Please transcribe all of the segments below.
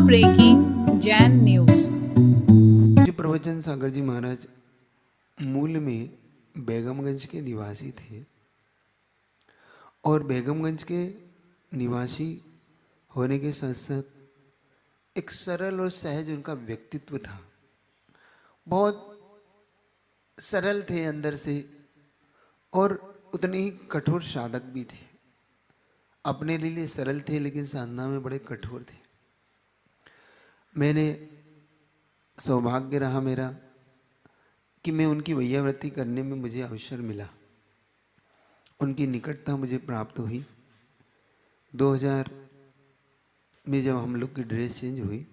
Breaking Jain news. जी प्रवचन सागर जी महाराज मूल में बेगमगंज के निवासी थे और बेगमगंज के निवासी होने के साथ साथ एक सरल और सहज उनका व्यक्तित्व था। बहुत सरल थे अंदर से और उतने ही कठोर साधक भी थे। अपने लिए सरल थे लेकिन साधना में बड़े कठोर थे। मैंने सौभाग्य रहा मेरा कि मैं उनकी वैयावृत्ति करने में मुझे अवसर मिला, उनकी निकटता मुझे प्राप्त हुई। 2000 में जब हम लोग की ड्रेस चेंज हुई,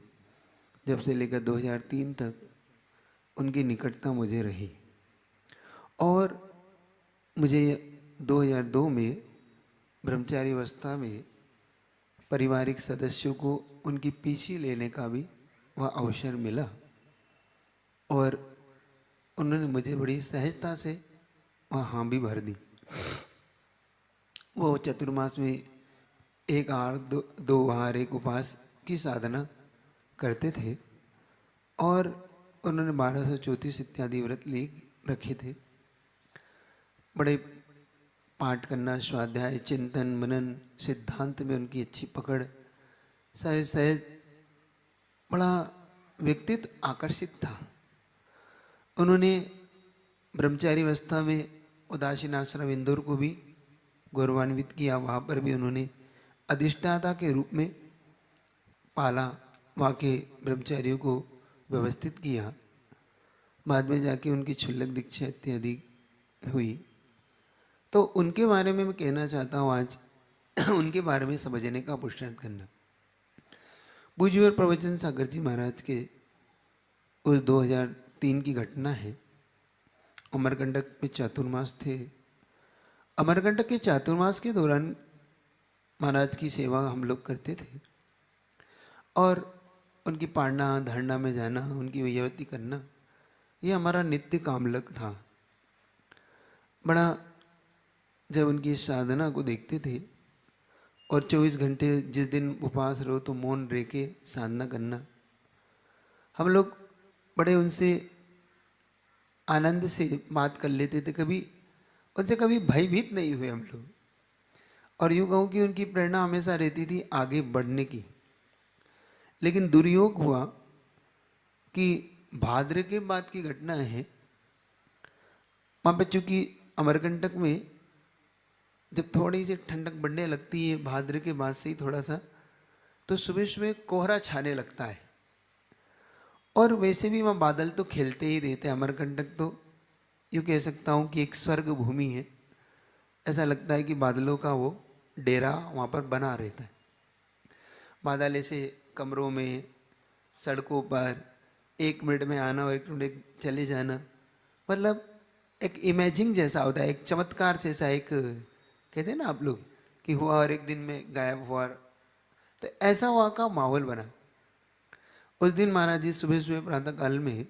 जब से लेकर 2003 तक उनकी निकटता मुझे रही और मुझे 2002 में ब्रह्मचारी अवस्था में पारिवारिक सदस्यों को उनकी पीछी लेने का भी वह अवसर मिला और उन्होंने मुझे बड़ी सहजता से वहाँ हाँ भी भर दी। वो चतुर्मास में एक आहार दो आहार एक उपवास की साधना करते थे और उन्होंने 1234 इत्यादि व्रत ले रखे थे। बड़े पाठ करना, स्वाध्याय, चिंतन, मनन, सिद्धांत में उनकी अच्छी पकड़, सहज सहज बड़ा व्यक्तित्व आकर्षित था। उन्होंने ब्रह्मचारी अवस्था में उदासीन आश्रम इंदौर को भी गौरवान्वित किया। वहाँ पर भी उन्होंने अधिष्ठाता के रूप में पाला, वहाँ के ब्रह्मचारियों को व्यवस्थित किया। बाद में जाके उनकी क्षुल्लक दीक्षा इत्यादि हुई। तो उनके बारे में मैं कहना चाहता हूँ आज उनके बारे में समझने का पुरुषार्थ करना। पूज्य और प्रवचन सागर जी महाराज के उस 2003 की घटना है। अमरकंटक में चातुर्मास थे। अमरकंटक के चातुर्मास के दौरान महाराज की सेवा हम लोग करते थे और उनकी पाड़ना धरना में जाना, उनकी वैयावृत्ति करना, ये हमारा नित्य कामलक था। बड़ा जब उनकी साधना को देखते थे और 24 घंटे जिस दिन उपवास रहो तो मौन रह के साधना करना, हम लोग बड़े उनसे आनंद से बात कर लेते थे। कभी उनसे कभी भयभीत नहीं हुए हम लोग। और यूँ कहूँ कि उनकी प्रेरणा हमेशा रहती थी आगे बढ़ने की। लेकिन दुर्योग हुआ कि भाद्र के बाद की घटना है। वहाँ पे चूँकि अमरकंटक में जब थोड़ी सी ठंडक बढ़ने लगती है, भाद्र के बाद से ही थोड़ा सा, तो सुबह सुबह कोहरा छाने लगता है। और वैसे भी वहाँ बादल तो खेलते ही रहते हैं। अमरकंटक तो यूँ कह सकता हूँ कि एक स्वर्ग भूमि है। ऐसा लगता है कि बादलों का वो डेरा वहाँ पर बना रहता है। बादल ऐसे कमरों में, सड़कों पर 1 मिनट में आना और 1 मिनट चले जाना, मतलब एक इमेजिंग जैसा होता है, एक चमत्कार जैसा, एक कहते हैं ना आप लोग कि हुआ और एक दिन में गायब हुआ। तो ऐसा वहाँ का माहौल बना। उस दिन महाराज जी सुबह सुबह प्रातः काल में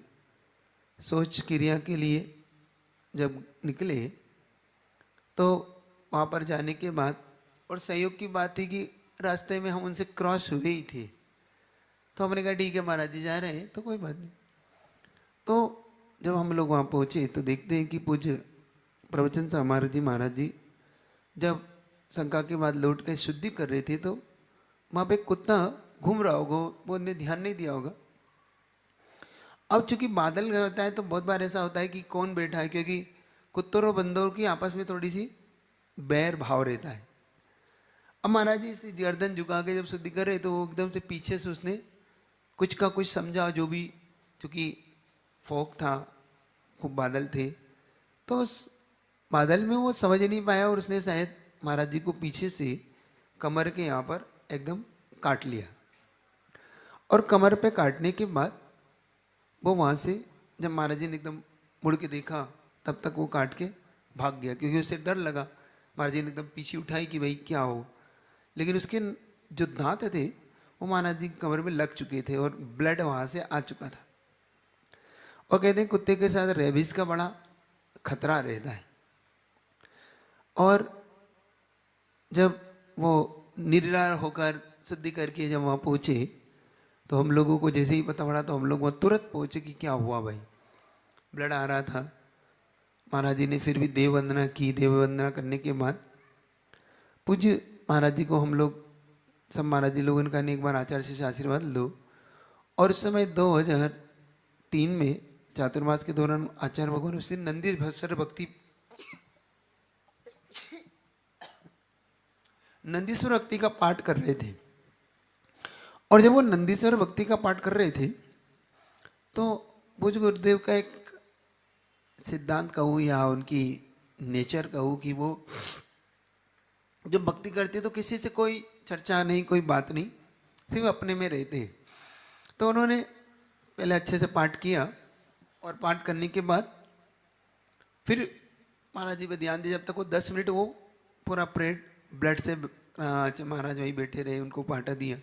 शौच क्रिया के लिए जब निकले तो वहाँ पर जाने के बाद, और संयोग की बात थी कि रास्ते में हम उनसे क्रॉस हुए ही थे, तो हमने कहा ठीक है महाराज जी जा रहे हैं तो कोई बात नहीं। तो जब हम लोग वहाँ पहुँचे तो देखते हैं कि पूज्य प्रवचन सागर जी महाराज जी जब शंका के बाद लौट कर शुद्धि कर रहे थे तो वहाँ पे कुत्ता घूम रहा होगा, वो उन्होंने ध्यान नहीं दिया होगा। अब चूंकि बादल होता है तो बहुत बार ऐसा होता है कि कौन बैठा है, क्योंकि कुत्तों और बंदरों की आपस में थोड़ी सी बैर भाव रहता है। अब महाराज जी इसलिए गर्दन झुका के जब शुद्धि कर रहे तो वो एकदम से पीछे से उसने कुछ का कुछ समझा, जो भी, क्योंकि फॉग था, खूब बादल थे, तो उस बादल में वो समझ नहीं पाया और उसने शायद महाराज जी को पीछे से कमर के यहाँ पर एकदम काट लिया। और कमर पे काटने के बाद वो वहाँ से जब महाराज जी ने एकदम मुड़ के देखा तब तक वो काट के भाग गया, क्योंकि उसे डर लगा। महाराज जी ने एकदम पीछे उठाई कि भाई क्या हो, लेकिन उसके जो दांत थे वो महाराज जी की कमर में लग चुके थे और ब्लड वहाँ से आ चुका था। और कहते हैं कुत्ते के साथ रेबीज का बड़ा खतरा रहता है। और जब वो निरार होकर शुद्धि करके जब वहाँ पहुँचे तो हम लोगों को जैसे ही पता पड़ा तो हम लोग वहाँ तुरंत पहुँचे कि क्या हुआ भाई, ब्लड आ रहा था। महाराज जी ने फिर भी देव वंदना की। देव वंदना करने के बाद पूज्य महाराज जी को हम लोग सब महाराज जी लोगों ने कहा एक बार आचार्य से आशीर्वाद लो। और उस समय 2003 में चातुर्मास के दौरान आचार्य भगवान उसने नंदीश्वर भक्ति का पाठ कर रहे थे। और जब वो नंदीश्वर भक्ति का पाठ कर रहे थे तो पूज्य गुरुदेव का एक सिद्धांत कहूँ या उनकी नेचर कहूँ कि वो जब भक्ति करते तो किसी से कोई चर्चा नहीं, कोई बात नहीं, सिर्फ अपने में रहते हैं। तो उन्होंने पहले अच्छे से पाठ किया और पाठ करने के बाद फिर महाराज जी पे ध्यान दिया। जब तक वो 10 मिनट वो पूरा प्रेड ब्लड से महाराज वहीं बैठे रहे, उनको पाठा दिया।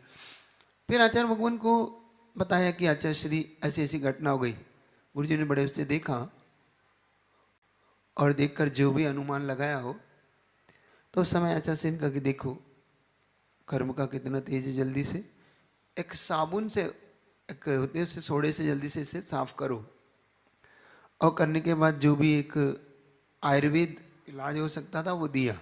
फिर आचार्य भगवान को बताया कि आचार्य श्री ऐसी ऐसी घटना हो गई। गुरुजी ने बड़े उससे देखा और देखकर जो भी अनुमान लगाया हो तो उस समय आचार्य से इनका कि देखो कर्म का कितना तेज है, जल्दी से एक साबुन से एक होते हैं उससे सोडे से जल्दी से इसे साफ करो। और करने के बाद जो भी एक आयुर्वेद इलाज हो सकता था वो दिया।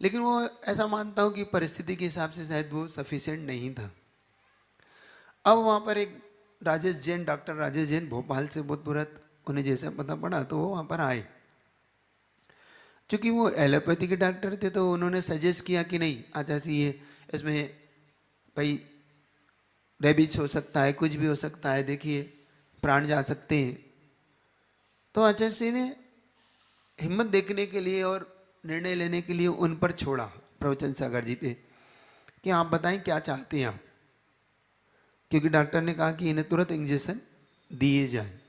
लेकिन वो ऐसा मानता हूँ कि परिस्थिति के हिसाब से शायद वो सफिशिएंट नहीं था। अब वहाँ पर एक राजेश जैन, डॉक्टर राजेश जैन भोपाल से बहुत तुरंत उन्हें जैसा पता पड़ा तो वो वहाँ पर आए। चूँकि वो एलोपैथी के डॉक्टर थे तो उन्होंने सजेस्ट किया कि नहीं आचार्य ये इसमें भाई रेबीज हो सकता है, कुछ भी हो सकता है, देखिए प्राण जा सकते हैं। तो आचार्य सिंह ने हिम्मत देखने के लिए और निर्णय लेने के लिए उन पर छोड़ा, प्रवचन सागर जी पे, कि आप बताएं क्या चाहते हैं आप। क्योंकि डॉक्टर ने कहा कि इन्हें तुरंत इंजेक्शन दिए जाए।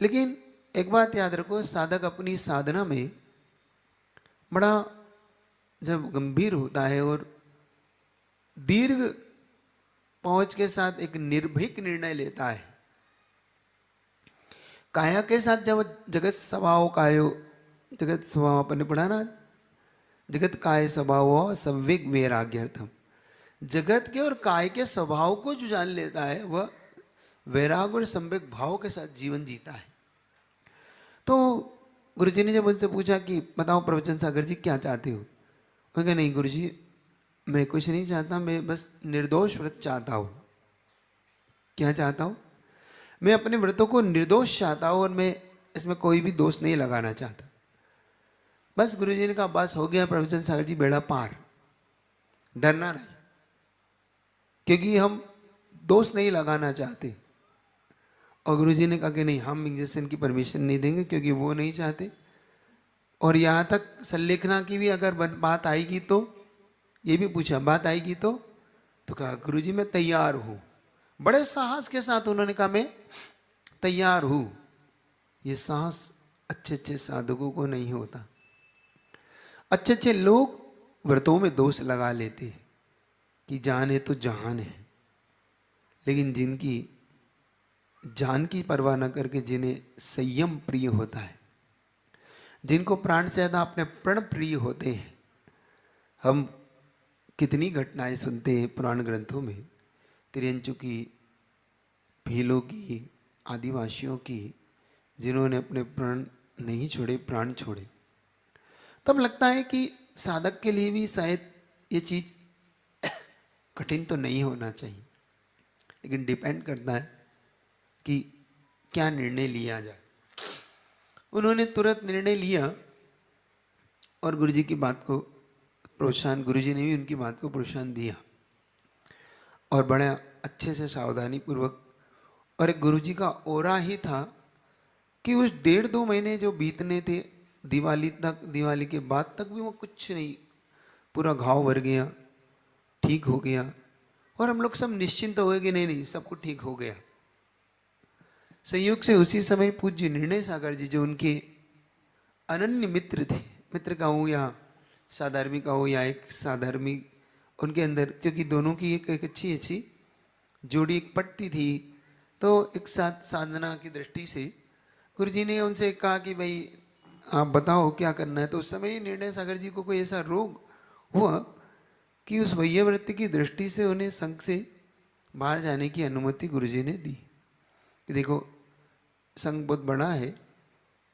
लेकिन एक बात याद रखो, साधक अपनी साधना में बड़ा जब गंभीर होता है और दीर्घ पहुंच के साथ एक निर्भीक निर्णय लेता है। काया के साथ जब जगत स्वभाव कायो, जगत स्वभाव अपन ने पढ़ा ना, जगत काय स्वभाव संवेग वैराग्यर्थम। जगत के और काय के स्वभाव को जो जान लेता है वह वैराग और संवेग भाव के साथ जीवन जीता है। तो गुरुजी ने जब उनसे पूछा कि बताओ प्रवचन सागर जी क्या चाहते हो, वो कहा नहीं गुरुजी मैं कुछ नहीं चाहता, मैं बस निर्दोष व्रत चाहता हूँ। क्या चाहता हूँ? मैं अपने व्रतों को निर्दोष चाहता हूँ और मैं इसमें कोई भी दोष नहीं लगाना चाहता। बस गुरुजी ने कहा बस हो गया प्रवचन सागर जी, बेड़ा पार, डरना नहीं, क्योंकि हम दोष नहीं लगाना चाहते। और गुरुजी ने कहा कि नहीं हम इंजेक्शन की परमिशन नहीं देंगे क्योंकि वो नहीं चाहते। और यहाँ तक संलेखना की भी अगर बात आएगी तो ये भी पूछा बात आएगी तो कहा गुरुजी मैं तैयार हूँ। बड़े साहस के साथ उन्होंने कहा मैं तैयार हूँ। ये साहस अच्छे अच्छे साधकों को नहीं होता। अच्छे अच्छे लोग व्रतों में दोष लगा लेते हैं कि जान है तो जहान है, लेकिन जिनकी जान की परवाह न करके जिन्हें संयम प्रिय होता है, जिनको प्राण से ज्यादा अपने प्रण प्रिय होते हैं। हम कितनी घटनाएं सुनते हैं पुराण ग्रंथों में, तिरंचु की, भीलों की, आदिवासियों की, जिन्होंने अपने प्राण नहीं छोड़े, प्राण छोड़े। तब लगता है कि साधक के लिए भी शायद ये चीज कठिन तो नहीं होना चाहिए, लेकिन डिपेंड करता है कि क्या निर्णय लिया जाए। उन्होंने तुरंत निर्णय लिया और गुरुजी की बात को प्रोत्साहन, गुरुजी ने भी उनकी बात को प्रोत्साहन दिया और बड़ा अच्छे से सावधानी पूर्वक। और एक गुरुजी का ओरा ही था कि उस 1.5-2 महीने जो बीतने थे दिवाली तक, दिवाली के बाद तक भी वो कुछ नहीं, पूरा घाव भर गया, ठीक हो गया। और हम लोग सब निश्चिंत हो गए कि नहीं नहीं सब कुछ ठीक हो गया। संयोग से उसी समय पूज्य निर्णय सागर जी जो उनके अनन्य मित्र थे, मित्र का हो या साधर्मी का हो या एक साधर्मी, उनके अंदर क्योंकि दोनों की एक अच्छी अच्छी जोड़ी एक पटती थी, तो एक साथ साधना की दृष्टि से गुरुजी ने उनसे कहा कि भाई आप बताओ क्या करना है। तो उस समय निर्णय सागर जी को कोई ऐसा रोग हुआ कि उस वैयावृत्ति की दृष्टि से उन्हें संघ से बाहर जाने की अनुमति गुरुजी ने दी कि देखो संघ बहुत बड़ा है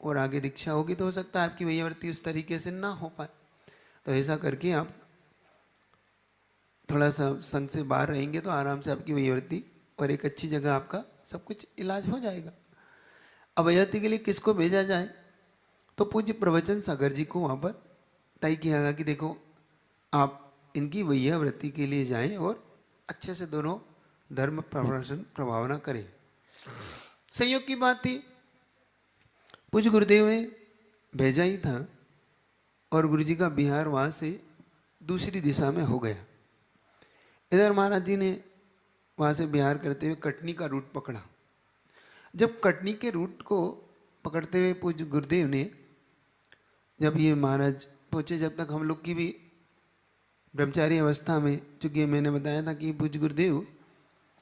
और आगे दीक्षा होगी तो हो सकता है आपकी वैयावृत्ति उस तरीके से ना हो पाए, तो ऐसा करके आप थोड़ा सा संघ से बाहर रहेंगे तो आराम से आपकी वैयावृत्ति और एक अच्छी जगह आपका सब कुछ इलाज हो जाएगा। अब वैयावृत्ति के लिए किसको भेजा जाए, तो पूज्य प्रवचन सागर जी को वहाँ पर तय किया गया कि देखो आप इनकी वैयावृत्ति के लिए जाएं और अच्छे से दोनों धर्म प्रवर्तन प्रभावना करें। संयोग की बात थी, पूज्य गुरुदेव ने भेजा ही था और गुरुजी का बिहार वहाँ से दूसरी दिशा में हो गया। इधर महाराज जी ने वहाँ से बिहार करते हुए कटनी का रूट पकड़ा। जब कटनी के रूट को पकड़ते हुए पूज्य गुरुदेव ने, जब ये महाराज पहुँचे, जब तक हम लोग की भी ब्रह्मचारी अवस्था में, चूँकि मैंने बताया था कि पूज्य गुरुदेव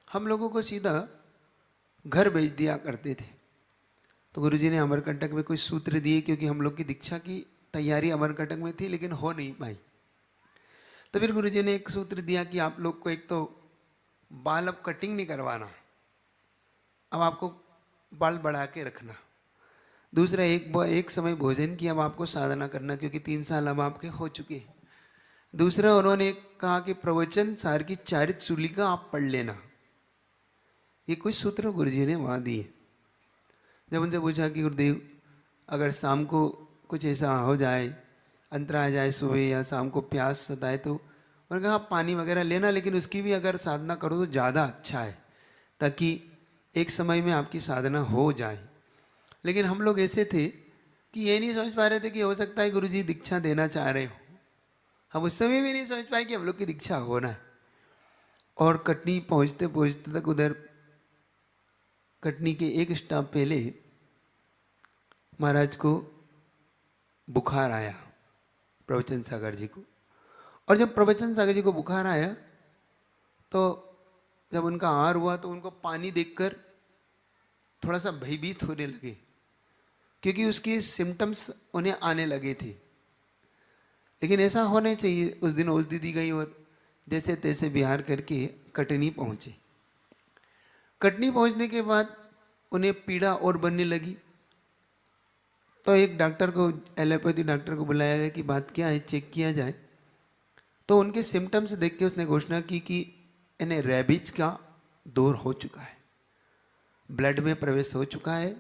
हम लोगों को सीधा घर भेज दिया करते थे, तो गुरुजी ने अमरकंटक में कुछ सूत्र दिए क्योंकि हम लोग की दीक्षा की तैयारी अमरकंटक में थी लेकिन हो नहीं पाई। तो फिर गुरुजी ने एक सूत्र दिया कि आप लोग को एक तो बाल अब कटिंग नहीं करवाना, अब आपको बाल बढ़ा के रखना। दूसरा एक समय भोजन की अब आपको साधना करना क्योंकि 3 साल अब आपके हो चुके हैं। दूसरा उन्होंने कहा कि प्रवचन सार की चारित चूलिका आप पढ़ लेना। ये कुछ सूत्र गुरुजी ने वहाँ दिए। जब उनसे पूछा कि गुरुदेव अगर शाम को कुछ ऐसा हो जाए, अंतरा आ जाए, सुबह या शाम को प्यास सताए, तो उन्होंने कहा पानी वगैरह लेना, लेकिन उसकी भी अगर साधना करो तो ज़्यादा अच्छा है ताकि एक समय में आपकी साधना हो जाए। लेकिन हम लोग ऐसे थे कि ये नहीं समझ पा रहे थे कि हो सकता है गुरुजी दीक्षा देना चाह रहे हो। हम उस समय भी नहीं समझ पाए कि हम लोग की दीक्षा होना है। और कटनी पहुँचते पहुँचते तक उधर कटनी के एक स्टॉप पहले महाराज को बुखार आया, प्रवचन सागर जी को। और जब प्रवचन सागर जी को बुखार आया तो जब उनका आहार हुआ तो उनको पानी देखकर थोड़ा सा भयभीत होने लगे क्योंकि उसकी सिम्टम्स उन्हें आने लगे थे। लेकिन ऐसा होना चाहिए। उस दिन औषधि दी गई और जैसे तैसे बिहार करके कटनी पहुँचे। कटनी पहुँचने के बाद उन्हें पीड़ा और बनने लगी, तो एक डॉक्टर को, एलोपैथी डॉक्टर को बुलाया गया कि बात क्या है, चेक किया जाए। तो उनके सिम्टम्स देख के उसने घोषणा की कि इन्हें रेबीज का दौर हो चुका है, ब्लड में प्रवेश हो चुका है,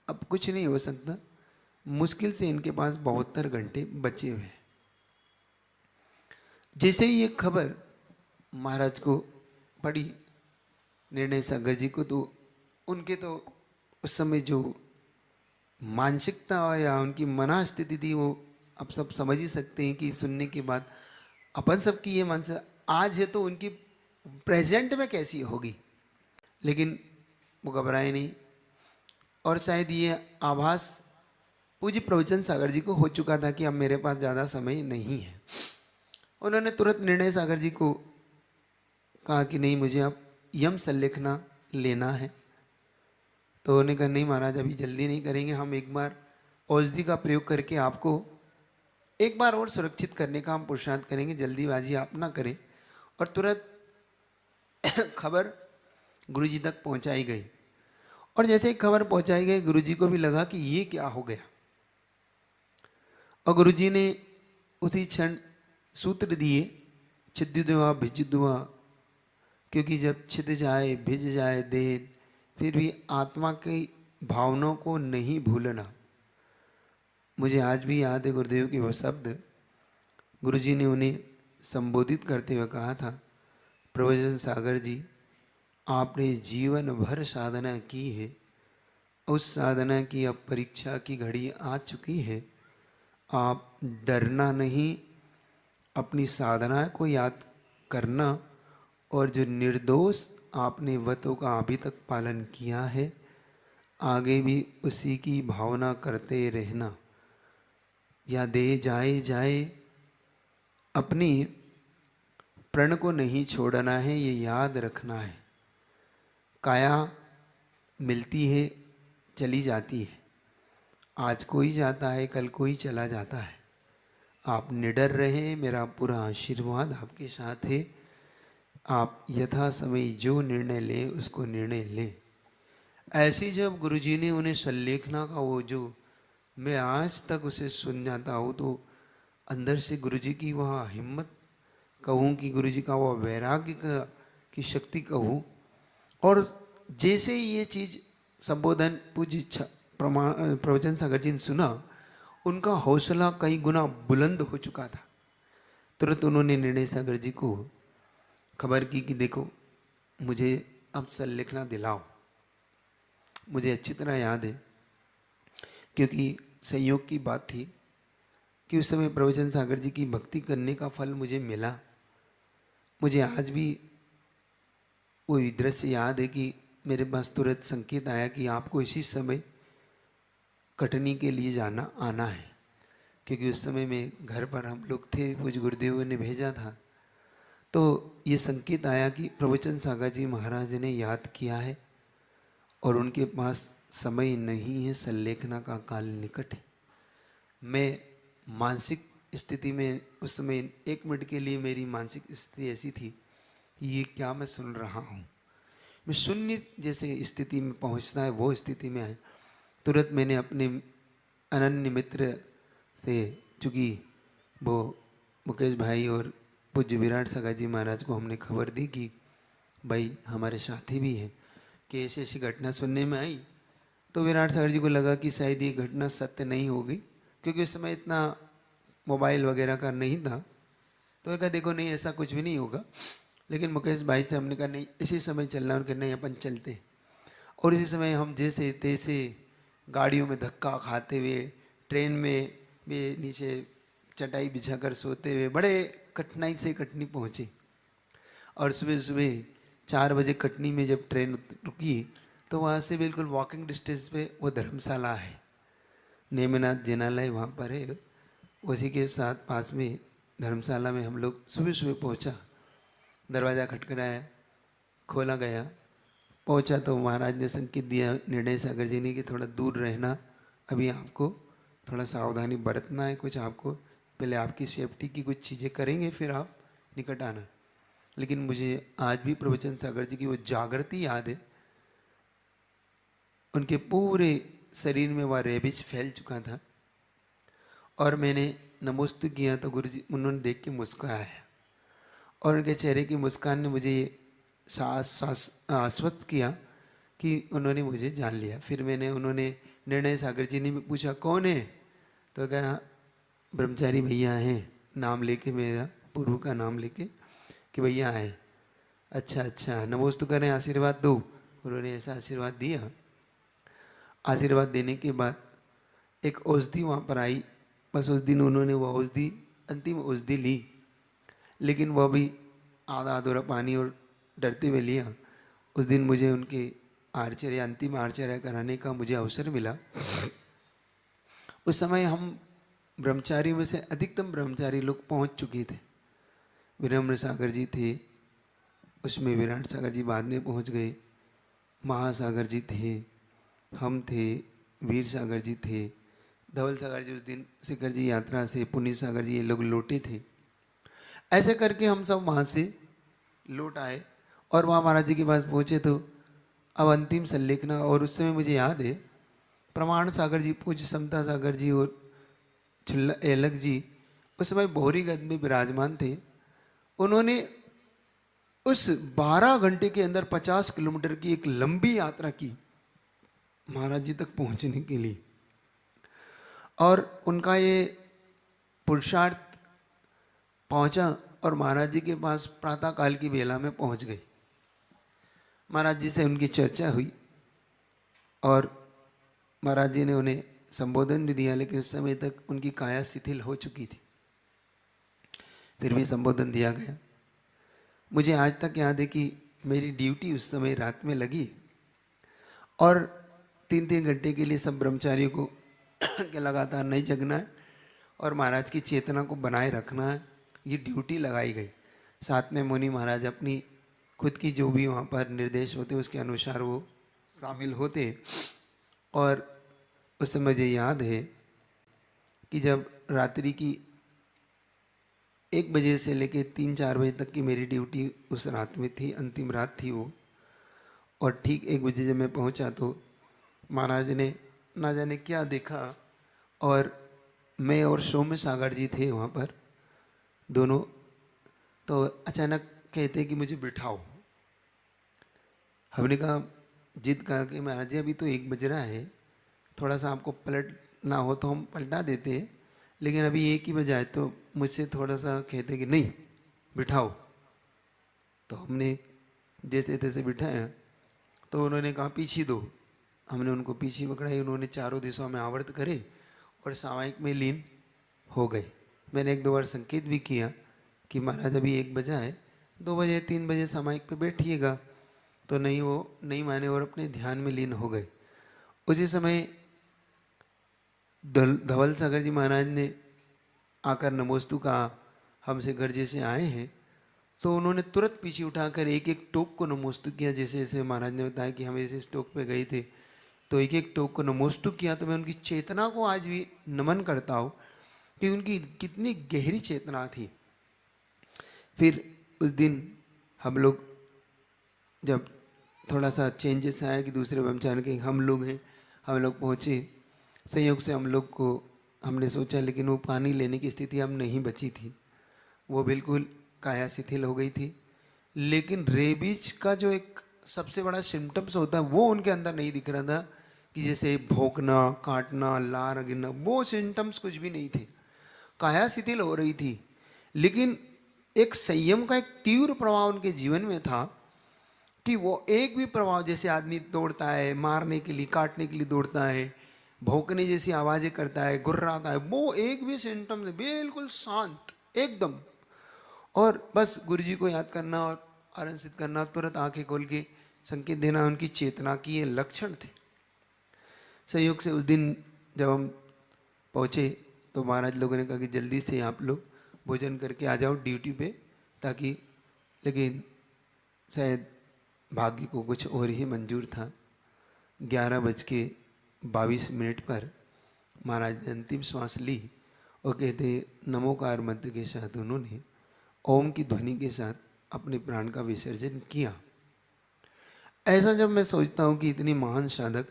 अब कुछ नहीं हो सकता, मुश्किल से इनके पास 72 घंटे बचे हुए हैं। जैसे ही ये खबर महाराज को पड़ी, निर्णय सागर जी को, तो उनके तो उस समय जो मानसिकता या उनकी मना स्थिति थी वो आप सब समझ ही सकते हैं कि सुनने के बाद अपन सबकी ये मानसिकता आज है तो उनकी प्रेजेंट में कैसी होगी। लेकिन वो घबराए नहीं और शायद ये आभास पूज्य प्रवचन सागर जी को हो चुका था कि अब मेरे पास ज़्यादा समय नहीं है। उन्होंने तुरंत निर्णय सागर जी को कहा कि नहीं, मुझे अब यम संलेखना लेना है। तो उन्होंने कहा नहीं महाराज, अभी जल्दी नहीं करेंगे, हम एक बार औषधि का प्रयोग करके आपको एक बार और सुरक्षित करने का हम पुरुषार्थ करेंगे, जल्दीबाजी आप ना करें। और तुरंत खबर गुरुजी तक पहुंचाई गई। और जैसे ही खबर पहुंचाई गई गुरुजी को भी लगा कि ये क्या हो गया। और गुरुजी ने उसी क्षण सूत्र दिए, छिद्युद्वा भिजुद्वा, क्योंकि जब छिद जाए भिज जाए देह, फिर भी आत्मा की भावनाओं को नहीं भूलना। मुझे आज भी याद है गुरुदेव के वो शब्द, गुरुजी ने उन्हें संबोधित करते हुए कहा था, प्रवचन सागर जी, आपने जीवन भर साधना की है, उस साधना की अब परीक्षा की घड़ी आ चुकी है। आप डरना नहीं, अपनी साधना को याद करना और जो निर्दोष आपने व्रतों का अभी तक पालन किया है, आगे भी उसी की भावना करते रहना। या दे जाए जाए, अपनी प्रण को नहीं छोड़ना है, ये याद रखना है। काया मिलती है, चली जाती है, आज कोई जाता है, कल कोई चला जाता है। आप निडर रहें, मेरा पूरा आशीर्वाद आपके साथ है। आप यथा समय जो निर्णय लें उसको निर्णय लें। ऐसी जब गुरुजी ने उन्हें सल्लेखना का वो जो, मैं आज तक उसे सुन जाता हूँ तो अंदर से गुरुजी की वह हिम्मत कहूँ कि गुरुजी का वह वैराग्य की शक्ति कहूँ। और जैसे ही ये चीज़ संबोधन पूज्य प्रवचन सागर जी ने सुना, उनका हौसला कई गुना बुलंद हो चुका था। तुरंत उन्होंने निर्णय सागर जी को खबर की कि देखो मुझे अब लिखना दिलाओ। मुझे अच्छी तरह याद है, क्योंकि संयोग की बात थी कि उस समय प्रवचन सागर जी की भक्ति करने का फल मुझे मिला। मुझे आज भी वो दृश्य याद है कि मेरे पास तुरंत संकेत आया कि आपको इसी समय कटनी के लिए जाना आना है, क्योंकि उस समय में घर पर हम लोग थे, पूज्य गुरुदेव ने भेजा था। तो ये संकेत आया कि प्रवचन सागर जी महाराज ने याद किया है और उनके पास समय नहीं है, सल्लेखना का काल निकट है। मैं मानसिक स्थिति में उस समय 1 मिनट के लिए मेरी मानसिक स्थिति ऐसी थी कि ये क्या मैं सुन रहा हूँ। मैं शून्य जैसे स्थिति में पहुँचता है वो स्थिति में आए। तुरंत मैंने अपने अनन्य मित्र से, चूँकि वो मुकेश भाई और पूज्य विराट सागर जी महाराज को हमने खबर दी कि भाई हमारे साथी भी हैं कि ऐसी ऐसी घटना सुनने में आई। तो विराट सागर जी को लगा कि शायद ये घटना सत्य नहीं होगी, क्योंकि उस समय इतना मोबाइल वगैरह का नहीं था। तो कहा देखो नहीं ऐसा कुछ भी नहीं होगा। लेकिन मुकेश भाई से हमने कहा नहीं इसी समय चलना, उनके नहीं अपन चलते। और इसी समय हम जैसे तैसे गाड़ियों में धक्का खाते हुए, ट्रेन में भी नीचे चटाई बिछाकर सोते हुए बड़े कठिनाई से कटनी पहुँचे। और सुबह सुबह 4 बजे कटनी में जब ट्रेन रुकी तो वहाँ से बिल्कुल वॉकिंग डिस्टेंस पे वो धर्मशाला है, नेमिनाथ जिनालय वहाँ पर है। उसी के साथ पास में धर्मशाला में हम लोग सुबह सुबह पहुँचा। दरवाज़ा खटखटाया, खोला गया, पहुँचा तो महाराज ने संकेत दिया निर्णय सागर जी ने कि थोड़ा दूर रहना, अभी आपको थोड़ा सावधानी बरतना है, कुछ आपको पहले आपकी सेफ्टी की कुछ चीज़ें करेंगे फिर आप निकट आना। लेकिन मुझे आज भी प्रवचन सागर जी की वो जागृति याद है। उनके पूरे शरीर में वह रेबिज फैल चुका था और मैंने नमोस्तु किया तो गुरु जी उन्होंने देख के मुस्कुराया और उनके चेहरे की मुस्कान ने मुझे आश्वस्त किया कि उन्होंने मुझे जान लिया। फिर उन्होंने निर्णय सागर जी ने भी पूछा कौन है, तो कहा ब्रह्मचारी भैया हैं, नाम लेके मेरा पूर्व का नाम लेके कि भैया आए। अच्छा अच्छा नमोस्तु करें, आशीर्वाद दो। उन्होंने ऐसा आशीर्वाद दिया। आशीर्वाद देने के बाद एक औषधि वहाँ पर आई, बस उस दिन उन्होंने वो औषधि अंतिम औषधि ली, लेकिन वह भी आधा अधूरा पानी और डरते हुए लिया। उस दिन मुझे उनके आर्चर्य अंतिम आर्चर्य कराने का मुझे अवसर मिला। उस समय हम ब्रह्मचारियों में से अधिकतम ब्रह्मचारी लोग पहुंच चुके थे। विनम्र सागर जी थे, उसमें विराट सागर जी बाद में पहुंच गए, महासागर जी थे, हम थे, वीर सागर जी थे, धवल सागर जी उस दिन शिखर जी यात्रा से, पुनीत सागर जी ये लोग लौटे थे। ऐसे करके हम सब वहाँ से लौट आए और वहाँ महाराज जी के पास पहुँचे तो अब अंतिम संलेखना। और उस समय मुझे याद है प्रमाण सागर जी, पूज्य समता सागर जी और छिल्ला एलक जी उस समय बोहरीगंज में विराजमान थे। उन्होंने उस 12 घंटे के अंदर 50 किलोमीटर की एक लंबी यात्रा की महाराज जी तक पहुंचने के लिए, और उनका ये पुरुषार्थ पहुंचा और महाराज जी के पास प्रातः काल की बेला में पहुंच गए। महाराज जी से उनकी चर्चा हुई और महाराज जी ने उन्हें संबोधन भी दिया, लेकिन उस समय तक उनकी काया शिथिल हो चुकी थी। फिर भी संबोधन दिया गया। मुझे आज तक याद है कि मेरी ड्यूटी उस समय रात में लगी और 3-3 घंटे के लिए सब ब्रह्मचारियों को कि लगातार नहीं जगना है और महाराज की चेतना को बनाए रखना है, ये ड्यूटी लगाई गई। साथ में मुनि महाराज अपनी खुद की जो भी वहाँ पर निर्देश होते उसके अनुसार वो शामिल होते। और उस समय मुझे याद है कि जब रात्रि की 1 बजे से लेके 3-4 बजे तक की मेरी ड्यूटी उस रात में थी, अंतिम रात थी वो। और ठीक 1 बजे जब मैं पहुंचा तो महाराज ने ना जाने क्या देखा, और मैं और सौम्य सागर जी थे वहाँ पर दोनों। तो अचानक कहते कि मुझे बिठाओ। हमने कहा, जिद कहा कि महाराज जी अभी तो 1 बज रहा है, थोड़ा सा आपको पलट ना हो तो हम पलटा देते हैं, लेकिन अभी 1 ही बजा है। तो मुझसे थोड़ा सा कहते कि नहीं बिठाओ। तो हमने जैसे तैसे बिठाया। तो उन्होंने कहा पीछे दो। हमने उनको पीछे पकड़ाई, उन्होंने चारों दिशाओं में आवर्त करे और सामायिक में लीन हो गए। मैंने 1-2 बार संकेत भी किया कि महाराज अभी 1 बजा है, 2 बजे 3 बजे सामायिक पे बैठिएगा। तो नहीं, वो नहीं माने और अपने ध्यान में लीन हो गए। उसी समय धवल सागर जी महाराज ने आकर नमोस्तु कहा, हमसे घर जैसे आए हैं। तो उन्होंने तुरंत पीछे उठाकर एक एक टोक को नमोस्तु किया। जैसे जैसे महाराज ने बताया कि हम ऐसे इस टोक पे गए थे, तो एक एक टोक को नमोस्तु किया। तो मैं उनकी चेतना को आज भी नमन करता हूँ कि उनकी कितनी गहरी चेतना थी। फिर उस दिन हम लोग जब थोड़ा सा चेंजेस आया कि दूसरे ब्रह्मचारी के हम लोग हैं, हम लोग पहुँचे। संयोग से हम लोग को हमने सोचा, लेकिन वो पानी लेने की स्थिति अब नहीं बची थी, वो बिल्कुल काया शिथिल हो गई थी। लेकिन रेबीज का जो एक सबसे बड़ा सिम्टम्स होता है वो उनके अंदर नहीं दिख रहा था, कि जैसे भौंकना, काटना, लार गिरना, वो सिम्टम्स कुछ भी नहीं थे। काया शिथिल हो रही थी, लेकिन एक संयम का एक तीव्र प्रभाव उनके जीवन में था कि वो एक भी प्रभाव, जैसे आदमी दौड़ता है मारने के लिए, काटने के लिए दौड़ता है, भौंकने जैसी आवाज़ें करता है, गुर्राता है, वो एक भी सिम्टम नहीं, बिल्कुल शांत एकदम। और बस गुरु जी को याद करना और आनंदित करना, तुरंत आंखें खोल के संकेत देना, उनकी चेतना की ये लक्षण थे। संयोग से उस दिन जब हम पहुँचे तो महाराज लोगों ने कहा कि जल्दी से आप लोग भोजन करके आ जाओ ड्यूटी पे, ताकि, लेकिन शायद भाग्य को कुछ और ही मंजूर था। 11:22 पर महाराज ने अंतिम श्वास ली और कहते नमोकार मंत्र के साथ उन्होंने ओम की ध्वनि के साथ अपने प्राण का विसर्जन किया। ऐसा जब मैं सोचता हूँ कि इतनी महान साधक,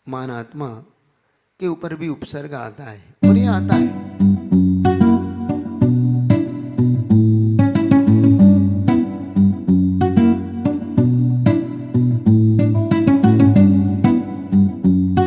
महान आत्मा के ऊपर भी उपसर्ग आता है, और ये आता है।